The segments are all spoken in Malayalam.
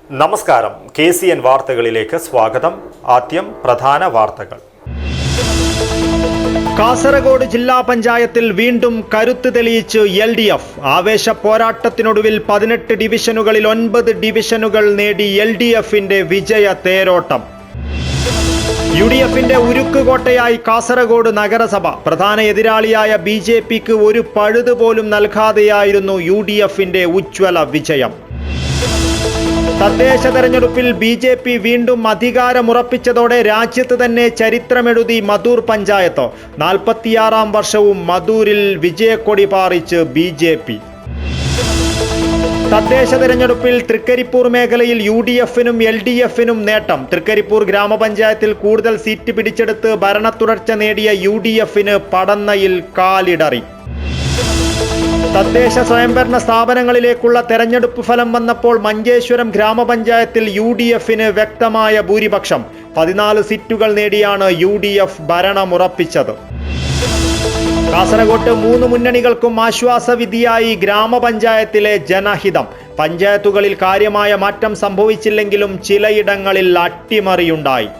നമസ്കാരം. KCN വാർത്തകളിലേക്ക് സ്വാഗതം. ആദ്യം പ്രധാന വാർത്തകൾ. കാസർഗോഡ് ജില്ലാ പഞ്ചായത്തിൽ വീണ്ടും കരുത്ത് തെളിയിച്ച് LDF. ആവേശ പോരാട്ടത്തിനൊടുവിൽ 18 ഡിവിഷനുകളിൽ 9 ഡിവിഷനുകൾ നേടി LDFന്റെ വിജയ തേരോട്ടം. UDFന്റെ ഉരുക്കുകോട്ടയായി കാസർഗോഡ് നഗരസഭ. പ്രധാന എതിരാളിയായ BJPക്ക് ഒരു പഴുതുപോലും നൽകാതെയായിരുന്നു UDFന്റെ ഉജ്ജ്വല വിജയം. തദ്ദേശ തെരഞ്ഞെടുപ്പിൽ BJP വീണ്ടും അധികാരമുറപ്പിച്ചതോടെ രാജ്യത്ത് തന്നെ ചരിത്രമെഴുതി മധൂർ പഞ്ചായത്ത്. 46-ാം വർഷവും മധൂരിൽ വിജയക്കൊടി പാറിച്ച് BJP. തദ്ദേശ തെരഞ്ഞെടുപ്പിൽ തൃക്കരിപ്പൂർ മേഖലയിൽ UDFനും LDFനും നേട്ടം. തൃക്കരിപ്പൂർ ഗ്രാമപഞ്ചായത്തിൽ കൂടുതൽ സീറ്റ് പിടിച്ചെടുത്ത് ഭരണത്തുടർച്ച നേടിയ UDFന് പടന്നയിൽ കാലിടറി. തദ്ദേശ സ്വയംഭരണ സ്ഥാപനങ്ങളിലേക്കുള്ള തെരഞ്ഞെടുപ്പ് ഫലം വന്നപ്പോൾ മഞ്ചേശ്വരം ഗ്രാമപഞ്ചായത്തിൽ UDFന് വ്യക്തമായ ഭൂരിപക്ഷം. 14 സീറ്റുകൾ നേടിയാണ് UDF ഭരണമുറപ്പിച്ചത്. കാസർഗോഡ് 3 മുന്നണികൾക്കും ആശ്വാസവിധിയായി ഗ്രാമപഞ്ചായത്തിലെ ജനഹിതം. പഞ്ചായത്തുകളിൽ കാര്യമായ മാറ്റം സംഭവിച്ചില്ലെങ്കിലും ചിലയിടങ്ങളിൽ അട്ടിമറിയുണ്ടായി.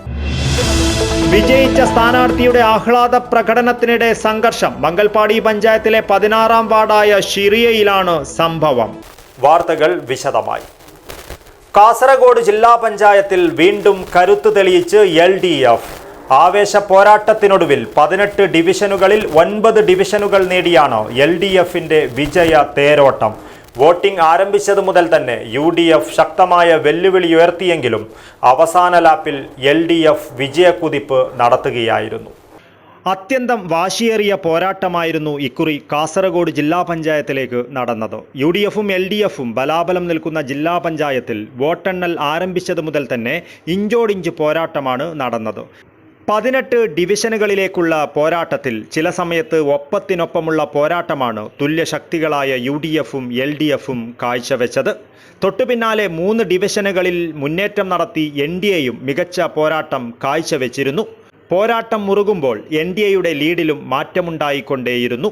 വിജയിച്ച സ്ഥാനാർത്ഥിയുടെ ആഹ്ലാദ പ്രകടനത്തിനിടെ സംഘർഷം. മംഗൽപാടി പഞ്ചായത്തിലെ 16-ാം വാർഡായ ഷിറിയയിലാണ് സംഭവം. വാർത്തകൾ വിശദമായി. കാസർഗോഡ് ജില്ലാ പഞ്ചായത്തിൽ വീണ്ടും കരുത്ത് തെളിയിച്ച് LDF. ആവേശ പോരാട്ടത്തിനൊടുവിൽ 18 ഡിവിഷനുകളിൽ 9 ഡിവിഷനുകൾ നേടിയാണ് LDFന്റെ വിജയ തേരോട്ടം. വോട്ടിംഗ് ആരംഭിച്ചതു മുതൽ തന്നെ UDF ശക്തമായ വെല്ലുവിളി ഉയർത്തിയെങ്കിലും അവസാന ലാപ്പിൽ LDF വിജയക്കുതിപ്പ് നടത്തുകയായിരുന്നു. അത്യന്തം വാശിയേറിയ പോരാട്ടമായിരുന്നു ഇക്കുറി കാസർഗോഡ് ജില്ലാ പഞ്ചായത്തിലേക്ക് നടന്നത്. UDFും LDFും ബലാബലം നിൽക്കുന്ന ജില്ലാ പഞ്ചായത്തിൽ വോട്ടെണ്ണൽ ആരംഭിച്ചതു മുതൽ തന്നെ ഇഞ്ചോടിഞ്ച് പോരാട്ടമാണ് നടന്നത്. 18 ഡിവിഷനുകളിലേക്കുള്ള പോരാട്ടത്തിൽ ചില സമയത്ത് ഒപ്പത്തിനൊപ്പമുള്ള പോരാട്ടമാണ് തുല്യശക്തികളായ UDFും LDFും കാഴ്ചവെച്ചത്. തൊട്ടുപിന്നാലെ 3 ഡിവിഷനുകളിൽ മുന്നേറ്റം നടത്തി NDAയും മികച്ച പോരാട്ടം കാഴ്ചവെച്ചിരുന്നു. പോരാട്ടം മുറുകുമ്പോൾ NDAയുടെ ലീഡിലും മാറ്റമുണ്ടായിക്കൊണ്ടേയിരുന്നു.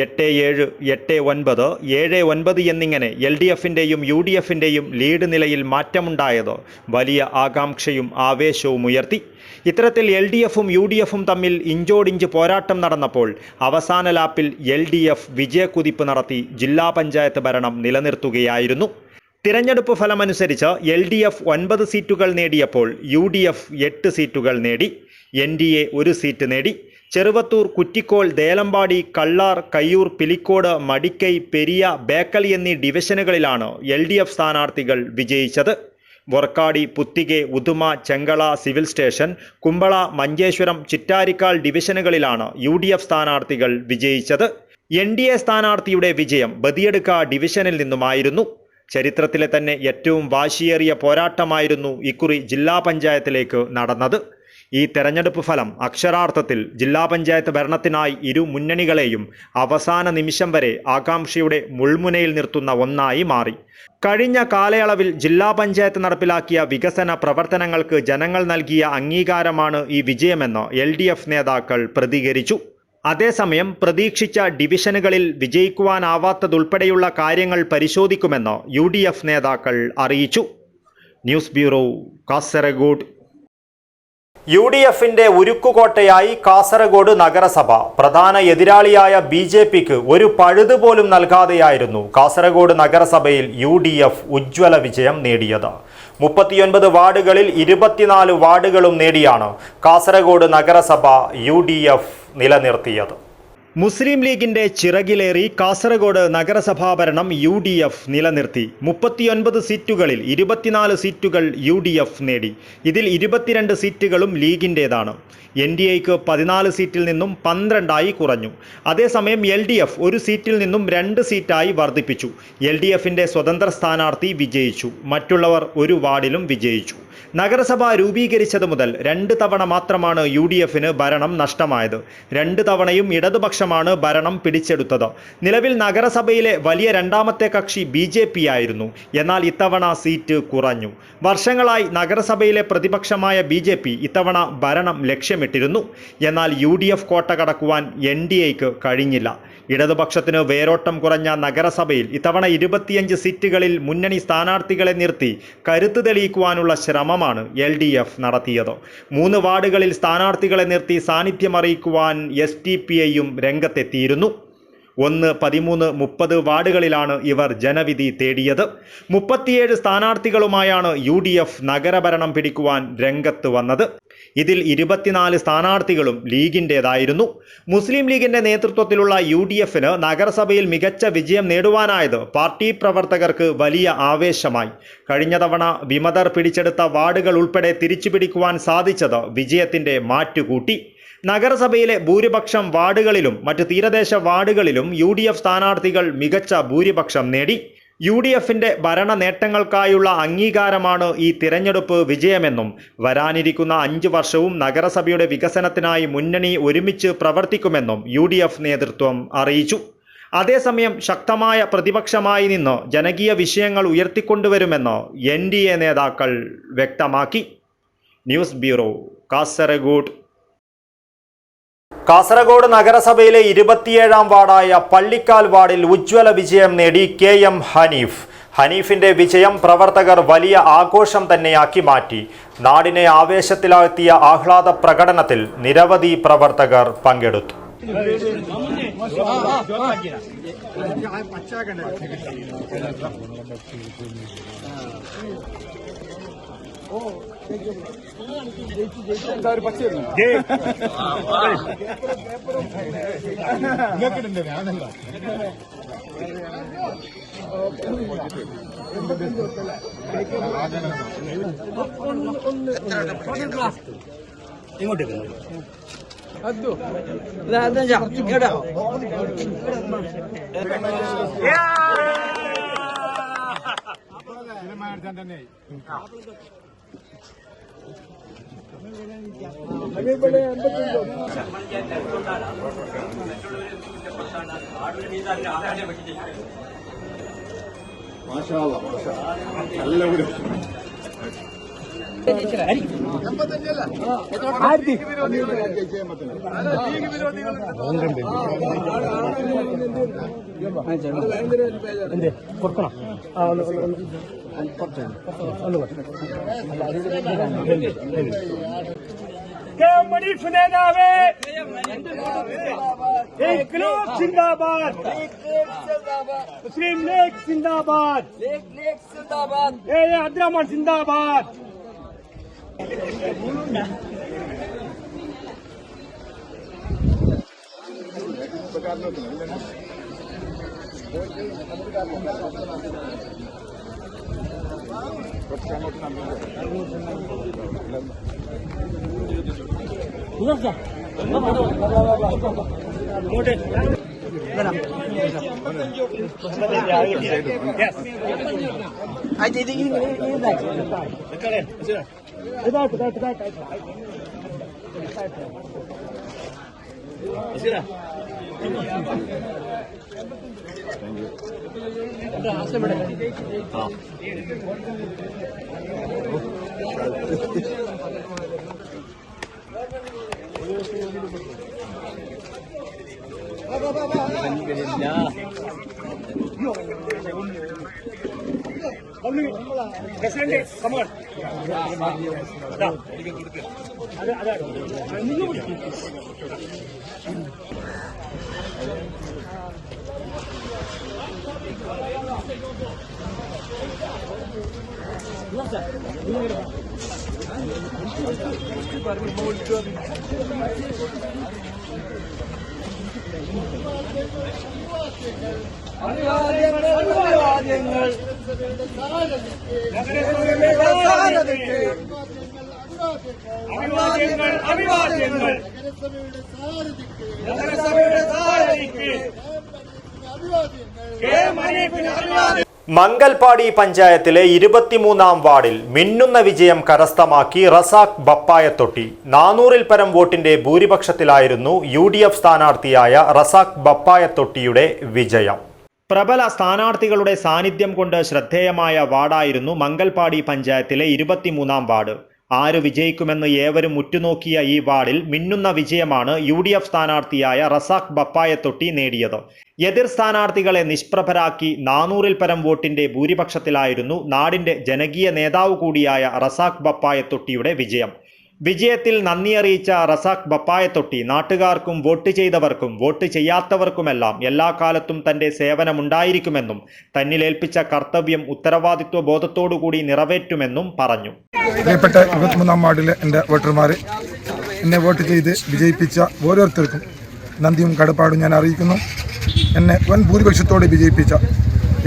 8-7, 8-9, 7-9 എന്നിങ്ങനെ LDFന്റെയും UDFന്റെയും ലീഡ് നിലയിൽ മാറ്റമുണ്ടായത് വലിയ ആകാംക്ഷയും ആവേശവും ഉയർത്തി. ഇത്തരത്തിൽ LDFും UDFും തമ്മിൽ ഇഞ്ചോടിഞ്ച് പോരാട്ടം നടന്നപ്പോൾ അവസാന ലാപ്പിൽ LDF വിജയക്കുതിപ്പ് നടത്തി ജില്ലാ പഞ്ചായത്ത് ഭരണം നിലനിർത്തുകയായിരുന്നു. തിരഞ്ഞെടുപ്പ് ഫലമനുസരിച്ച് LDF 9 സീറ്റുകൾ നേടിയപ്പോൾ UDF 8 സീറ്റുകൾ നേടി. NDA 1 സീറ്റ് നേടി. ചെറുവത്തൂർ, കുറ്റിക്കോൾ, ദേലമ്പാടി, കള്ളാർ, കയ്യൂർ, പിലിക്കോട്, മടിക്കൈ, പെരിയ, ബേക്കൽ എന്നീ ഡിവിഷനുകളിലാണ് LDF സ്ഥാനാർത്ഥികൾ വിജയിച്ചത്. വൊർക്കാടി, പുത്തികെ, ഉദുമ, ചെങ്കള, സിവിൽ സ്റ്റേഷൻ, കുമ്പള, മഞ്ചേശ്വരം, ചിറ്റാരിക്കാൽ ഡിവിഷനുകളിലാണ് UDF സ്ഥാനാർത്ഥികൾ വിജയിച്ചത്. NDA സ്ഥാനാർത്ഥിയുടെ വിജയം ബദിയടുക്ക ഡിവിഷനിൽ നിന്നുമായിരുന്നു. ചരിത്രത്തിലെ തന്നെ ഏറ്റവും വാശിയേറിയ പോരാട്ടമായിരുന്നു ഇക്കുറി ജില്ലാ പഞ്ചായത്തിലേക്ക് നടന്നത്. ഈ തെരഞ്ഞെടുപ്പ് ഫലം അക്ഷരാർത്ഥത്തിൽ ജില്ലാ പഞ്ചായത്ത് ഭരണത്തിനായി ഇരു മുന്നണികളെയും അവസാന നിമിഷം വരെ ആകാംക്ഷയുടെ മുൾമുനയിൽ നിർത്തുന്ന ഒന്നായി മാറി. കഴിഞ്ഞ കാലയളവിൽ ജില്ലാ പഞ്ചായത്ത് നടപ്പിലാക്കിയ വികസന പ്രവർത്തനങ്ങൾക്ക് ജനങ്ങൾ നൽകിയ അംഗീകാരമാണ് ഈ വിജയമെന്ന് LDF നേതാക്കൾ പ്രതികരിച്ചു. അതേസമയം പ്രതീക്ഷിച്ച ഡിവിഷനുകളിൽ വിജയിക്കുവാനാവാത്തതുൾപ്പെടെയുള്ള കാര്യങ്ങൾ പരിശോധിക്കുമെന്ന് UDF നേതാക്കൾ അറിയിച്ചു. News bureau, Kasaragod. UDFന്റെ ഉരുക്കുകോട്ടയായി കാസർഗോഡ് നഗരസഭ. പ്രധാന എതിരാളിയായ BJPക്ക് ഒരു പഴുതുപോലും നൽകാതെയായിരുന്നു കാസർഗോഡ് നഗരസഭയിൽ UDF ഉജ്ജ്വല വിജയം നേടിയത്. 39 വാർഡുകളിൽ 24 വാർഡുകളും നേടിയാണ് കാസർഗോഡ് നഗരസഭ UDF നിലനിർത്തിയത്. മുസ്ലിം ലീഗിന്റെ ചിറകിലേറി കാസർഗോഡ് നഗരസഭാ ഭരണം UDF നിലനിർത്തി. 39 സീറ്റുകളിൽ 24 സീറ്റുകൾ UDF നേടി. ഇതിൽ 22 സീറ്റുകളും ലീഗിൻ്റേതാണ്. NDAയ്ക്ക് 14 സീറ്റിൽ നിന്നും 12 കുറഞ്ഞു. അതേസമയം LDF 1 സീറ്റിൽ നിന്നും 2 സീറ്റായി വർദ്ധിപ്പിച്ചു. LDFന്റെ സ്വതന്ത്ര സ്ഥാനാർത്ഥി വിജയിച്ചു. മറ്റുള്ളവർ ഒരു വാർഡിലും വിജയിച്ചു. നഗരസഭ രൂപീകരിച്ചത് മുതൽ 2 തവണ മാത്രമാണ് UDFന് ഭരണം നഷ്ടമായത്. 2 തവണയും ഇടതുപക്ഷമാണ് ഭരണം പിടിച്ചെടുത്തത്. നിലവിൽ നഗരസഭയിലെ വലിയ രണ്ടാമത്തെ കക്ഷി BJP ആയിരുന്നു. എന്നാൽ ഇത്തവണ സീറ്റ് കുറഞ്ഞു. വർഷങ്ങളായി നഗരസഭയിലെ പ്രതിപക്ഷമായ BJP ഇത്തവണ ഭരണം ലക്ഷ്യമിട്ടിരുന്നു. എന്നാൽ UDF കോട്ട കടക്കുവാൻ NDAയ്ക്ക് കഴിഞ്ഞില്ല. ഇടതുപക്ഷത്തിന് വേരോട്ടം കുറഞ്ഞ നഗരസഭയിൽ ഇത്തവണ 25 സീറ്റുകളിൽ മുന്നണി സ്ഥാനാർത്ഥികളെ നിർത്തി കരുത്ത് തെളിയിക്കുവാനുള്ള ശ്രമമാണ് LDF നടത്തിയത്. 3 വാർഡുകളിൽ സ്ഥാനാർത്ഥികളെ നിർത്തി സാന്നിധ്യം അറിയിക്കുവാൻ SDPIയും രംഗത്തെത്തിയിരുന്നു. 1, 13, 30 വാർഡുകളിലാണ് ഇവർ ജനവിധി തേടിയത്. 37 സ്ഥാനാർത്ഥികളുമായാണ് UDF നഗരഭരണം പിടിക്കുവാൻ രംഗത്ത് വന്നത്. ഇതിൽ 24 സ്ഥാനാർത്ഥികളും ലീഗിൻ്റേതായിരുന്നു. മുസ്ലിം ലീഗിന്റെ നേതൃത്വത്തിലുള്ള UDFന് നഗരസഭയിൽ മികച്ച വിജയം നേടുവാനായത് പാർട്ടി പ്രവർത്തകർക്ക് വലിയ ആവേശമായി. കഴിഞ്ഞ തവണ വിമതർ പിടിച്ചെടുത്ത വാർഡുകൾ ഉൾപ്പെടെ തിരിച്ചുപിടിക്കുവാൻ സാധിച്ചത് വിജയത്തിന്റെ മാറ്റുകൂട്ടി. നഗരസഭയിലെ ഭൂരിപക്ഷം വാർഡുകളിലും മറ്റ് തീരദേശ വാർഡുകളിലും UDF സ്ഥാനാർത്ഥികൾ മികച്ച ഭൂരിപക്ഷം നേടി. UDFന്റെ ഭരണ നേട്ടങ്ങൾക്കായുള്ള അംഗീകാരമാണ് ഈ തിരഞ്ഞെടുപ്പ് വിജയമെന്നും വരാനിരിക്കുന്ന 5 വർഷവും നഗരസഭയുടെ വികസനത്തിനായി മുന്നണി ഒരുമിച്ച് പ്രവർത്തിക്കുമെന്നും UDF നേതൃത്വം അറിയിച്ചു. അതേസമയം ശക്തമായ പ്രതിപക്ഷമായി നിന്ന് ജനകീയ വിഷയങ്ങൾ ഉയർത്തിക്കൊണ്ടുവരുമെന്ന് NDA നേതാക്കൾ വ്യക്തമാക്കി. News bureau, Kasaragod. കാസർഗോഡ് നഗരസഭയിലെ 27ാം വാർഡായ പള്ളിക്കാൽ വാർഡിൽ ഉജ്ജ്വല വിജയം നേടി KM ഹനീഫ്. ഹനീഫിന്റെ വിജയം പ്രവർത്തകർ വലിയ ആഘോഷം തന്നെയാക്കി മാറ്റി. നാടിനെ ആവേശത്തിലാഴ്ത്തിയ ആഹ്ലാദ പ്രകടനത്തിൽ നിരവധി പ്രവർത്തകർ പങ്കെടുത്തു. मनीष नेतावे इनकलाब जिंदाबाद, मुस्लिम लीग जिंदाबाद, अब्दुर्रहमान जिंदाबाद. മംഗൽപാടി പഞ്ചായത്തിലെ 23ാം വാർഡിൽ മിന്നുന്ന വിജയം കരസ്ഥമാക്കി റസാഖ് ബപ്പായത്തൊട്ടി. 400-ൽ പരം വോട്ടിന്റെ ഭൂരിപക്ഷത്തിലായിരുന്നു UDF സ്ഥാനാർത്ഥിയായ റസാഖ് ബപ്പായത്തൊട്ടിയുടെ വിജയം. പ്രബല സ്ഥാനാർത്ഥികളുടെ സാന്നിധ്യം കൊണ്ട് ശ്രദ്ധേയമായ വാർഡായിരുന്നു മംഗൽപാടി പഞ്ചായത്തിലെ 23ാം വാർഡ്. ആര് വിജയിക്കുമെന്ന് ഏവരും ഉറ്റുനോക്കിയ ഈ വാർഡിൽ മിന്നുന്ന വിജയമാണ് UDF സ്ഥാനാർത്ഥിയായ റസാഖ് ബപ്പായത്തൊട്ടി നേടിയത്. എതിർ സ്ഥാനാർത്ഥികളെ നിഷ്പ്രഭരാക്കി 400-ൽ പരം വോട്ടിന്റെ ഭൂരിപക്ഷത്തിലായിരുന്നു നാടിന്റെ ജനകീയ നേതാവ് കൂടിയായ റസാഖ് ബപ്പായത്തൊട്ടിയുടെ വിജയം. വിജയത്തിൽ നന്ദി അറിയിച്ച റസാഖ് ബപ്പായത്തൊട്ടി നാട്ടുകാർക്കും വോട്ട് ചെയ്തവർക്കും വോട്ട് ചെയ്യാത്തവർക്കുമെല്ലാം എല്ലാ കാലത്തും തന്റെ സേവനമുണ്ടായിരിക്കുമെന്നും തന്നിലേൽപ്പിച്ച കർത്തവ്യം ഉത്തരവാദിത്വ ബോധത്തോടുകൂടി നിറവേറ്റുമെന്നും പറഞ്ഞു. പ്രിയപ്പെട്ട 23-ാം വാർഡിലെ എൻ്റെ വോട്ടർമാരെ, എന്നെ വോട്ട് ചെയ്ത് വിജയിപ്പിച്ച ഓരോരുത്തർക്കും നന്ദിയും കടപ്പാടും ഞാൻ അറിയിക്കുന്നു. എന്നെ വൻ ഭൂരിപക്ഷത്തോടെ വിജയിപ്പിച്ച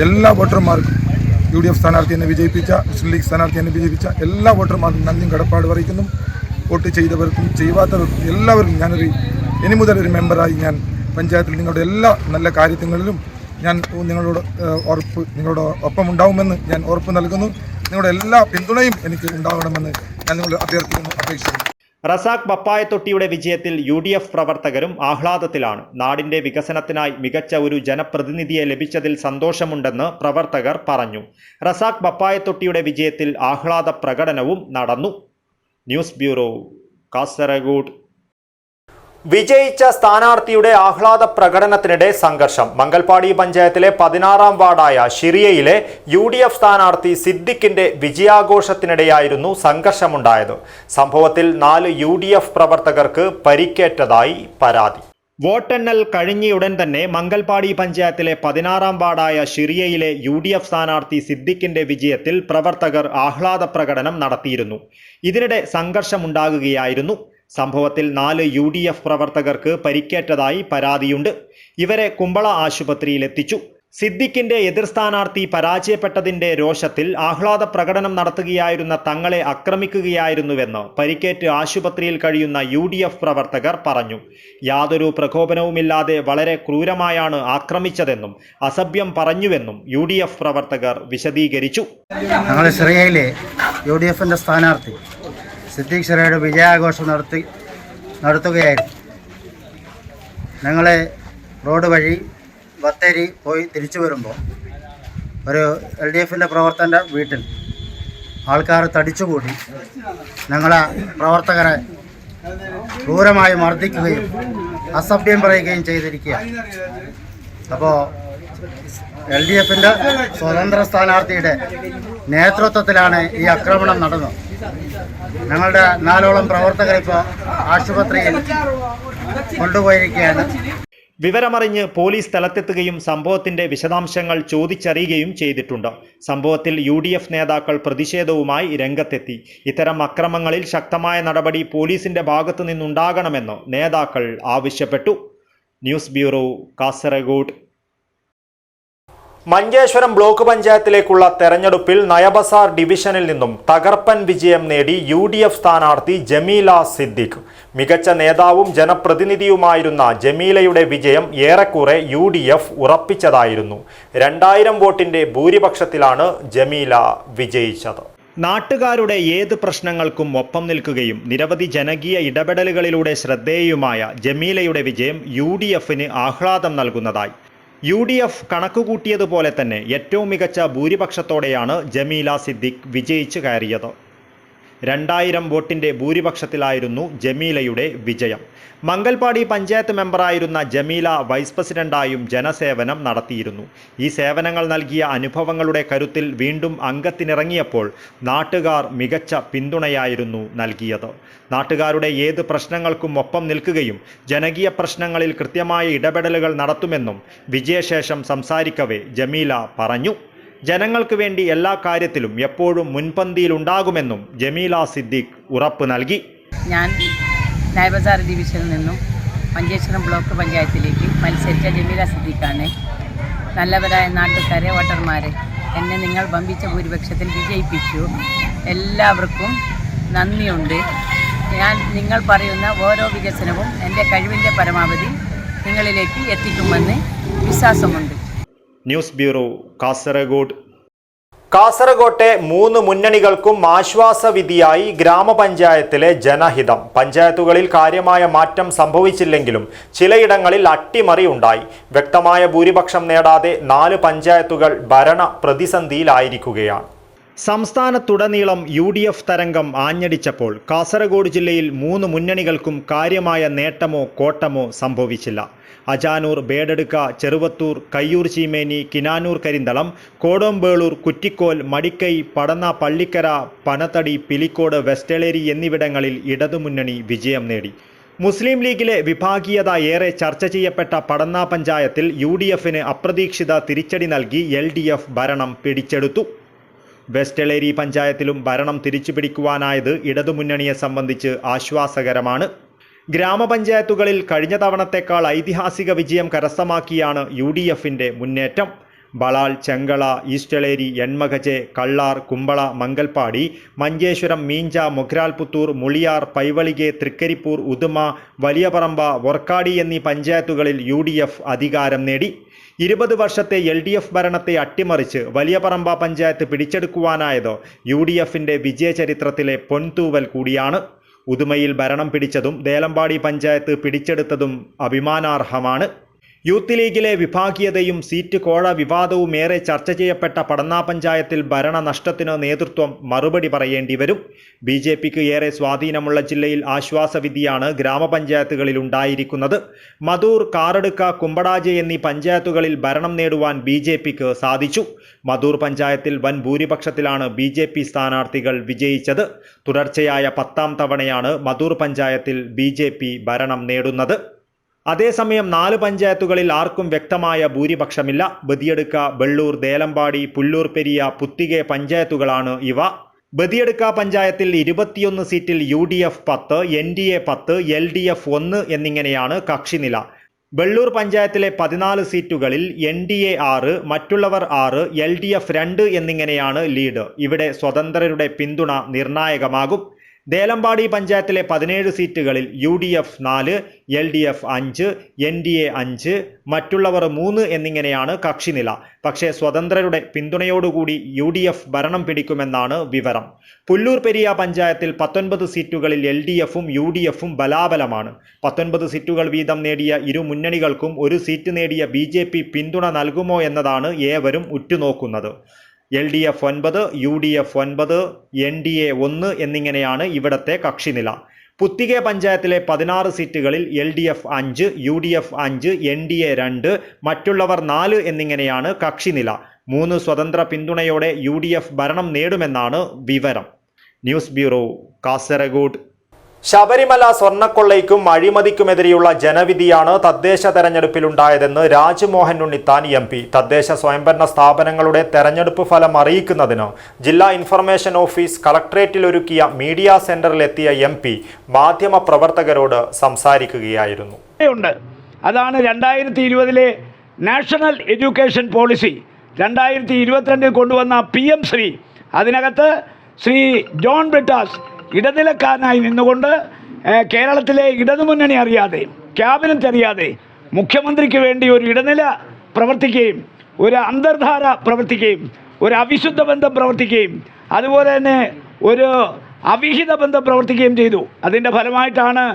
എല്ലാ വോട്ടർമാർക്കും, UDF സ്ഥാനാർത്ഥി എന്നെ വിജയിപ്പിച്ച, മുസ്ലിം ലീഗ് സ്ഥാനാർത്ഥി എന്നെ വിജയിപ്പിച്ച എല്ലാ വോട്ടർമാർക്കും നന്ദിയും കടപ്പാടും അറിയിക്കുന്നു. വോട്ട് ചെയ്തവർക്കും ചെയ്യാത്തവർക്കും എല്ലാവർക്കും ഇനി മുതൽ ഒരു മെമ്പറായി ഞാൻ പഞ്ചായത്തിൽ നിങ്ങളുടെ എല്ലാ നല്ല കാര്യങ്ങളിലും ഞാൻ നിങ്ങളോട് ഒപ്പം ഉണ്ടാവുമെന്ന് ഞാൻ ഉറപ്പ് നൽകുന്നു. നിങ്ങളുടെ എല്ലാ പിന്തുണയും എനിക്ക് ഉണ്ടാവണമെന്ന് ഞാൻ നിങ്ങളോട് അഭ്യർത്ഥിക്കുന്നു, അപേക്ഷിക്കുന്നു. റസാഖ് ബപ്പായത്തൊട്ടിയുടെ വിജയത്തിൽ UDF പ്രവർത്തകരും ആഹ്ലാദത്തിലാണ്. നാടിന്റെ വികസനത്തിനായി മികച്ച ഒരു ജനപ്രതിനിധിയെ ലഭിച്ചതിൽ സന്തോഷമുണ്ടെന്ന് പ്രവർത്തകർ പറഞ്ഞു. റസാഖ് ബപ്പായത്തൊട്ടിയുടെ വിജയത്തിൽ ആഹ്ലാദ പ്രകടനവും നടന്നു. News bureau, Kasaragod. വിജയിച്ച സ്ഥാനാർത്ഥിയുടെ ആഹ്ലാദ പ്രകടനത്തിനിടെ സംഘർഷം. മംഗൽപാടി പഞ്ചായത്തിലെ 16-ാം വാർഡായ ഷിറിയയിലെ UDF സ്ഥാനാർത്ഥി സിദ്ദിഖിന്റെ വിജയാഘോഷത്തിനിടെയായിരുന്നു സംഘർഷമുണ്ടായത്. സംഭവത്തിൽ 4 UDF പ്രവർത്തകർക്ക് പരിക്കേറ്റതായി പരാതി. വോട്ടെണ്ണൽ കഴിഞ്ഞയുടൻ തന്നെ മംഗൽപാടി പഞ്ചായത്തിലെ 16-ാം വാർഡായ ഷിറിയയിലെ UDF സ്ഥാനാർത്ഥി സിദ്ദിഖിന്റെ വിജയത്തിൽ പ്രവർത്തകർ ആഹ്ലാദ പ്രകടനം നടത്തിയിരുന്നു. ഇതിനിടെ സംഘർഷമുണ്ടാകുകയായിരുന്നു. സംഭവത്തിൽ 4 UDF പ്രവർത്തകർക്ക് പരിക്കേറ്റതായി പരാതിയുണ്ട്. ഇവരെ കുമ്പള ആശുപത്രിയിലെത്തിച്ചു. സിദ്ദിഖിന്റെ എതിർ സ്ഥാനാർത്ഥി പരാജയപ്പെട്ടതിന്റെ രോഷത്തിൽ ആഹ്ലാദ പ്രകടനം നടത്തുകയായിരുന്ന തങ്ങളെ ആക്രമിക്കുകയായിരുന്നുവെന്ന് പരിക്കേറ്റ് ആശുപത്രിയിൽ കഴിയുന്ന UDF പ്രവർത്തകർ പറഞ്ഞു. യാതൊരു പ്രകോപനവുമില്ലാതെ വളരെ ക്രൂരമായാണ് ആക്രമിച്ചതെന്നും അസഭ്യം പറഞ്ഞുവെന്നും UDF പ്രവർത്തകർ വിശദീകരിച്ചു. ഞങ്ങൾ സിറിയയിലെ UDFന്റെ സ്ഥാനാർത്ഥി സിദ്ദീഖ് ഷിറയുടെ വിജയാഘോഷം നടത്തുകയായിരുന്നു. ഞങ്ങളെ റോഡ് വഴി ബത്തേരി പോയി തിരിച്ചു വരുമ്പോൾ ഒരു LDFന്റെ പ്രവർത്തകൻ്റെ വീട്ടിൽ ആൾക്കാർ തടിച്ചുകൂടി ഞങ്ങളെ പ്രവർത്തകരെ ക്രൂരമായി മർദ്ദിക്കുകയും അസഭ്യം പറയുകയും ചെയ്തിരിക്കുക. അപ്പോൾ LDFന്റെ സ്വതന്ത്ര സ്ഥാനാർത്ഥിയുടെ നേതൃത്വത്തിലാണ് ഈ ആക്രമണം നടന്നത്. ഞങ്ങളുടെ 4ഓളം പ്രവർത്തകർ ഇപ്പോൾ ആശുപത്രിയിൽ കൊണ്ടുപോയിരിക്കുകയാണ്. വിവരമറിഞ്ഞ് പോലീസ് സ്ഥലത്തെത്തുകയും സംഭവത്തിന്റെ വിശദാംശങ്ങൾ ചോദിച്ചറിയുകയും ചെയ്തിട്ടുണ്ട്. സംഭവത്തിൽ UDF നേതാക്കൾ പ്രതിഷേധവുമായി രംഗത്തെത്തി. ഇത്തരം അക്രമങ്ങളിൽ ശക്തമായ നടപടി പോലീസിന്റെ ഭാഗത്തു നിന്നുണ്ടാകണമെന്ന് നേതാക്കൾ ആവശ്യപ്പെട്ടു. News bureau, Kasaragod. Manjeshwaram block പഞ്ചായത്തിലേക്കുള്ള തെരഞ്ഞെടുപ്പിൽ നയബസാർ ഡിവിഷനിൽ നിന്നും തകർപ്പൻ വിജയം നേടി UDF സ്ഥാനാർത്ഥി ജമീല സിദ്ദിഖ്. മികച്ച നേതാവും ജനപ്രതിനിധിയുമായിരുന്ന ജമീലയുടെ വിജയം ഏറെക്കുറെ UDF ഉറപ്പിച്ചതായിരുന്നു. 2000 വോട്ടിന്റെ ഭൂരിപക്ഷത്തിലാണ് ജമീല വിജയിച്ചത്. നാട്ടുകാരുടെ ഏത് പ്രശ്നങ്ങൾക്കും ഒപ്പം നിൽക്കുകയും നിരവധി ജനകീയ ഇടപെടലുകളിലൂടെ ശ്രദ്ധേയയുമായ ജമീലയുടെ വിജയം UDFന് ആഹ്ലാദം നൽകുന്നതായി. UDF കണക്കുകൂട്ടിയതുപോലെ തന്നെ ഏറ്റവും മികച്ച ഭൂരിപക്ഷത്തോടെയാണ് ജമീല സിദ്ദിഖ് വിജയിച്ചു കയറിയത്. 2000 വോട്ടിന്റെ ഭൂരിപക്ഷത്തിലായിരുന്നു ജമീലയുടെ വിജയം. മംഗൽപാടി പഞ്ചായത്ത് മെമ്പറായിരുന്ന ജമീല വൈസ് പ്രസിഡന്റായും ജനസേവനം നടത്തിയിരുന്നു. ഈ സേവനങ്ങൾ നൽകിയ അനുഭവങ്ങളുടെ കരുത്തിൽ വീണ്ടും അംഗത്തിനിറങ്ങിയപ്പോൾ നാട്ടുകാർ മികച്ച പിന്തുണയായിരുന്നു നൽകിയത്. നാട്ടുകാരുടെ ഏത് പ്രശ്നങ്ങൾക്കും ഒപ്പം നിൽക്കുകയും ജനകീയ പ്രശ്നങ്ങളിൽ കൃത്യമായ ഇടപെടലുകൾ നടത്തുമെന്നും വിജയശേഷം സംസാരിക്കവേ ജമീല പറഞ്ഞു. ജനങ്ങൾക്ക് വേണ്ടി എല്ലാ കാര്യത്തിലും എപ്പോഴും മുൻപന്തിയിലുണ്ടാകുമെന്നും ജമീല സിദ്ദിഖ് ഉറപ്പ് നൽകി. ഞാൻ നയബസാർ ഡിവിഷനിൽ നിന്നും മഞ്ചേശ്വരം ബ്ലോക്ക് പഞ്ചായത്തിലേക്ക് മത്സരിച്ച ജമീല സിദ്ദിഖാണ്. നല്ലവരായ നാട്ടുകാരെ, വോട്ടർമാരെ, എന്നെ നിങ്ങൾ വമ്പിച്ച ഭൂരിപക്ഷത്തിൽ വിജയിപ്പിച്ചു. എല്ലാവർക്കും നന്ദിയുണ്ട്. ഞാൻ നിങ്ങൾ പറയുന്ന ഓരോ വികസനവും എൻ്റെ കഴിവിൻ്റെ പരമാവധി നിങ്ങളിലേക്ക് എത്തിക്കുമെന്ന് വിശ്വാസമുണ്ട്. News bureau, Kasaragod. കാസർഗോട്ടെ 3 മുന്നണികൾക്കും ആശ്വാസവിധിയായി ഗ്രാമപഞ്ചായത്തിലെ ജനഹിതം. പഞ്ചായത്തുകളിൽ കാര്യമായ മാറ്റം സംഭവിച്ചില്ലെങ്കിലും ചിലയിടങ്ങളിൽ അട്ടിമറി ഉണ്ടായി. വ്യക്തമായ ഭൂരിപക്ഷം നേടാതെ 4 പഞ്ചായത്തുകൾ ഭരണ പ്രതിസന്ധിയിലായിരിക്കുകയാണ്. സംസ്ഥാനത്തുടനീളം UDF തരംഗം ആഞ്ഞടിച്ചപ്പോൾ കാസർഗോഡ് ജില്ലയിൽ 3 മുന്നണികൾക്കും കാര്യമായ നേട്ടമോ കോട്ടമോ സംഭവിച്ചില്ല. അജാനൂർ, ബേഡെടുക്ക, ചെറുവത്തൂർ, കയ്യൂർ ചീമേനി, കിനാനൂർ കരിന്തളം, കോടോംബേളൂർ, കുറ്റിക്കോൽ, മടിക്കൈ, പടന്ന, പള്ളിക്കര, പനത്തടി, പിലിക്കോട്, വെസ്റ്റേളേരി എന്നിവിടങ്ങളിൽ ഇടതുമുന്നണി വിജയം നേടി. മുസ്ലിം ലീഗിലെ വിഭാഗീയത ഏറെ ചർച്ച ചെയ്യപ്പെട്ട പടന്ന പഞ്ചായത്തിൽ UDFന് അപ്രതീക്ഷിത തിരിച്ചടി നൽകി LDF ഭരണം പിടിച്ചെടുത്തു. വെസ്റ്റേളേരി പഞ്ചായത്തിലും ഭരണം തിരിച്ചുപിടിക്കുവാനായത് ഇടതുമുന്നണിയെ സംബന്ധിച്ച് ആശ്വാസകരമാണ്. ഗ്രാമപഞ്ചായത്തുകളിൽ കഴിഞ്ഞ തവണത്തേക്കാൾ ഐതിഹാസിക വിജയം കരസ്ഥമാക്കിയാണ് UDFന്റെ മുന്നേറ്റം. ബളാൽ, ചെങ്കള, ഈസ്റ്റളേരി, എൺമകജെ, കള്ളാർ, കുമ്പള, മംഗൽപ്പാടി, മഞ്ചേശ്വരം, മീഞ്ച, മൊഗ്രാൽപുത്തൂർ, മുളിയാർ, പൈവളികെ, തൃക്കരിപ്പൂർ, ഉദുമ, വലിയപറമ്പ, വൊർക്കാടി എന്നീ പഞ്ചായത്തുകളിൽ UDF അധികാരം നേടി. 20 വർഷത്തെ LDF ഭരണത്തെ അട്ടിമറിച്ച് വലിയപറമ്പ പഞ്ചായത്ത് പിടിച്ചെടുക്കുവാനായത് UDFന്റെ വിജയചരിത്രത്തിലെ പൊൻതൂവൽ കൂടിയാണ്. ഉദുമയിൽ ഭരണം പിടിച്ചതും ദേലമ്പാടി പഞ്ചായത്ത് പിടിച്ചെടുത്തതും അഭിമാനാർഹമാണ്. യൂത്ത് ലീഗിലെ വിഭാഗീയതയും സീറ്റ് കോഴ വിവാദവും ഏറെ ചർച്ച ചെയ്യപ്പെട്ട പടന്ന പഞ്ചായത്തിൽ ഭരണ നഷ്ടത്തിന് നേതൃത്വം മറുപടി പറയേണ്ടി വരും. BJPക്ക് ഏറെ സ്വാധീനമുള്ള ജില്ലയിൽ ആശ്വാസവിധിയാണ് ഗ്രാമപഞ്ചായത്തുകളിൽ ഉണ്ടായിരിക്കുന്നത്. മധൂർ, കാറടുക്ക, കുമ്പടാജെ എന്നീ പഞ്ചായത്തുകളിൽ ഭരണം നേടുവാൻ BJPക്ക് സാധിച്ചു. മധൂർ പഞ്ചായത്തിൽ വൻ ഭൂരിപക്ഷത്തിലാണ് BJP സ്ഥാനാർത്ഥികൾ വിജയിച്ചത്. തുടർച്ചയായ 10ാം തവണയാണ് മധൂർ പഞ്ചായത്തിൽ BJP ഭരണം നേടുന്നത്. അതേസമയം 4 പഞ്ചായത്തുകളിൽ ആർക്കും വ്യക്തമായ ഭൂരിപക്ഷമില്ല. ബദിയടുക്ക, ബെള്ളൂർ, ദേലമ്പാടി, പുല്ലൂർ പെരിയ, പുത്തികെ പഞ്ചായത്തുകളാണ് ഇവ. ബദിയടുക്ക പഞ്ചായത്തിൽ 21 സീറ്റിൽ UDF 10, NDA 10, LDF 1 എന്നിങ്ങനെയാണ് കക്ഷിനില. ബെള്ളൂർ പഞ്ചായത്തിലെ 14 സീറ്റുകളിൽ NDA 6, മറ്റുള്ളവർ 6, LDF 2 എന്നിങ്ങനെയാണ് ലീഡ്. ഇവിടെ സ്വതന്ത്രരുടെ പിന്തുണ നിർണായകമാകും. ദേലമ്പാടി പഞ്ചായത്തിലെ 17 സീറ്റുകളിൽ UDF 4, LDF 5, NDA 5, മറ്റുള്ളവർ 3 എന്നിങ്ങനെയാണ് കക്ഷിനില. പക്ഷേ സ്വതന്ത്രരുടെ പിന്തുണയോടുകൂടി UDF ഭരണം പിടിക്കുമെന്നാണ് വിവരം. പുല്ലൂർ പെരിയ പഞ്ചായത്തിൽ 19 സീറ്റുകളിൽ LDFും UDFും ബലാബലമാണ്. 19 സീറ്റുകൾ വീതം നേടിയ ഇരു മുന്നണികൾക്കും ഒരു സീറ്റ് നേടിയ BJP പിന്തുണ നൽകുമോ എന്നതാണ് ഏവരും ഉറ്റുനോക്കുന്നത്. LDF 9, UDF 9, NDA 1 എന്നിങ്ങനെയാണ് ഇവിടത്തെ കക്ഷിനില. പുത്തികെ പഞ്ചായത്തിലെ 16 സീറ്റുകളിൽ LDF 5, UDF 5, NDA 2, മറ്റുള്ളവർ 4 എന്നിങ്ങനെയാണ് കക്ഷിനില. 3 സ്വതന്ത്ര പിന്തുണയോടെ UDF ഭരണം നേടുമെന്നാണ് വിവരം. News bureau, Kasaragod. ശബരിമല സ്വർണ്ണക്കൊള്ളയ്ക്കും അഴിമതിക്കുമെതിരെയുള്ള ജനവിധിയാണ് തദ്ദേശ തെരഞ്ഞെടുപ്പിലുണ്ടായതെന്ന് രാജ്മോഹൻ ഉണ്ണിത്താൻ MP. തദ്ദേശ സ്വയംഭരണ സ്ഥാപനങ്ങളുടെ തെരഞ്ഞെടുപ്പ് ഫലം അറിയിക്കുന്നതിന് ജില്ലാ ഇൻഫർമേഷൻ ഓഫീസ് കളക്ട്രേറ്റിൽ ഒരുക്കിയ മീഡിയ സെന്ററിലെത്തിയ MP മാധ്യമപ്രവർത്തകരോട് സംസാരിക്കുകയായിരുന്നു. അതാണ് 2020 നാഷണൽ എഡ്യൂക്കേഷൻ പോളിസി 2022 കൊണ്ടുവന്ന PM ശ്രീ. അതിനകത്ത് ശ്രീ ജോൺ ബ്രിട്ടാസ് ഇടനിലക്കാരനായി നിന്നുകൊണ്ട് കേരളത്തിലെ ഇടതുമുന്നണി അറിയാതെ, ക്യാബിനറ്റ് അറിയാതെ മുഖ്യമന്ത്രിക്ക് വേണ്ടി ഒരു ഇടനില പ്രവർത്തിക്കുകയും ഒരു അന്തർധാര പ്രവർത്തിക്കുകയും ഒരു അവിശുദ്ധ ബന്ധം പ്രവർത്തിക്കുകയും അതുപോലെ തന്നെ ഒരു അവിഹിത ബന്ധം പ്രവർത്തിക്കുകയും ചെയ്തു. അതിൻ്റെ ഫലമായിട്ടാണ്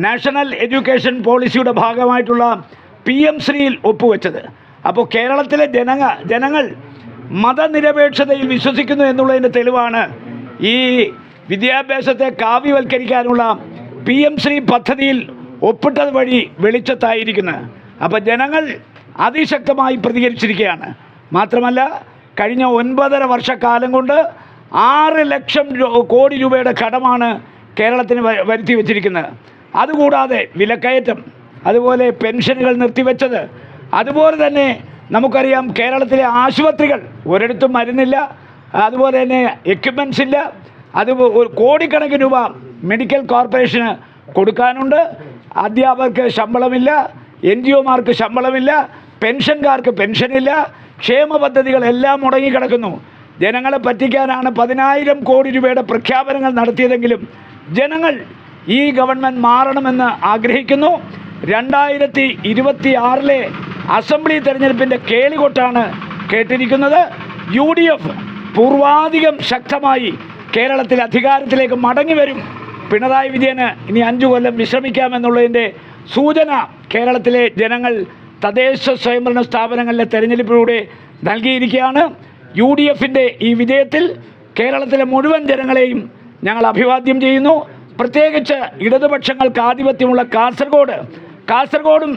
നാഷണൽ എഡ്യൂക്കേഷൻ പോളിസിയുടെ ഭാഗമായിട്ടുള്ള PM ശ്രീയിൽ ഒപ്പുവെച്ചത്. അപ്പോൾ കേരളത്തിലെ ജനങ്ങൾ മതനിരപേക്ഷതയിൽ വിശ്വസിക്കുന്നു എന്നുള്ളതിൻ്റെ തെളിവാണ് ഈ വിദ്യാഭ്യാസത്തെ കാവ്യവൽക്കരിക്കാനുള്ള PM ശ്രീ പദ്ധതിയിൽ ഒപ്പിട്ടത് വഴി വെളിച്ചത്തായിരിക്കുന്നത്. അപ്പോൾ ജനങ്ങൾ അതിശക്തമായി പ്രതികരിച്ചിരിക്കുകയാണ്. മാത്രമല്ല കഴിഞ്ഞ 9.5 വർഷക്കാലം കൊണ്ട് 6 ലക്ഷം കോടി രൂപയുടെ കടമാണ് കേരളത്തിന് വരുത്തി വച്ചിരിക്കുന്നത്. അതുകൂടാതെ വിലക്കയറ്റം, അതുപോലെ പെൻഷനുകൾ നിർത്തിവെച്ചത്, അതുപോലെ തന്നെ നമുക്കറിയാം കേരളത്തിലെ ആശുപത്രികൾ ഒരിടത്തും മരുന്നില്ല, അതുപോലെ തന്നെ എക്യുപ്മെൻറ്റ്സ് ഇല്ല. അത് കോടിക്കണക്കിന് രൂപ മെഡിക്കൽ കോർപ്പറേഷന് കൊടുക്കാനുണ്ട്. അധ്യാപകർക്ക് ശമ്പളമില്ല, NGOമാർക്ക് ശമ്പളമില്ല, പെൻഷൻകാർക്ക് പെൻഷനില്ല, ക്ഷേമ പദ്ധതികളെല്ലാം മുടങ്ങിക്കിടക്കുന്നു. ജനങ്ങളെ പറ്റിക്കാനാണ് 10,000 കോടി രൂപയുടെ പ്രഖ്യാപനങ്ങൾ നടത്തിയതെങ്കിലും ജനങ്ങൾ ഈ ഗവൺമെൻറ് മാറണമെന്ന് ആഗ്രഹിക്കുന്നു. 2026 അസംബ്ലി തെരഞ്ഞെടുപ്പിൻ്റെ കേളികൊട്ടാണ് കേട്ടിരിക്കുന്നത്. UDF പൂർവാധികം ശക്തമായി കേരളത്തിൽ അധികാരത്തിലേക്ക് മടങ്ങി വരും. പിണറായി വിജയന് ഇനി 5 കൊല്ലം വിശ്രമിക്കാമെന്നുള്ളതിൻ്റെ സൂചന കേരളത്തിലെ ജനങ്ങൾ തദ്ദേശ സ്വയംഭരണ സ്ഥാപനങ്ങളിലെ തെരഞ്ഞെടുപ്പിലൂടെ നൽകിയിരിക്കുകയാണ്. UDFൻ്റെ ഈ വിജയത്തിൽ കേരളത്തിലെ മുഴുവൻ ജനങ്ങളെയും ഞങ്ങൾ അഭിവാദ്യം ചെയ്യുന്നു. പ്രത്യേകിച്ച് ഇടതുപക്ഷങ്ങൾക്ക് ആധിപത്യമുള്ള കാസർഗോഡും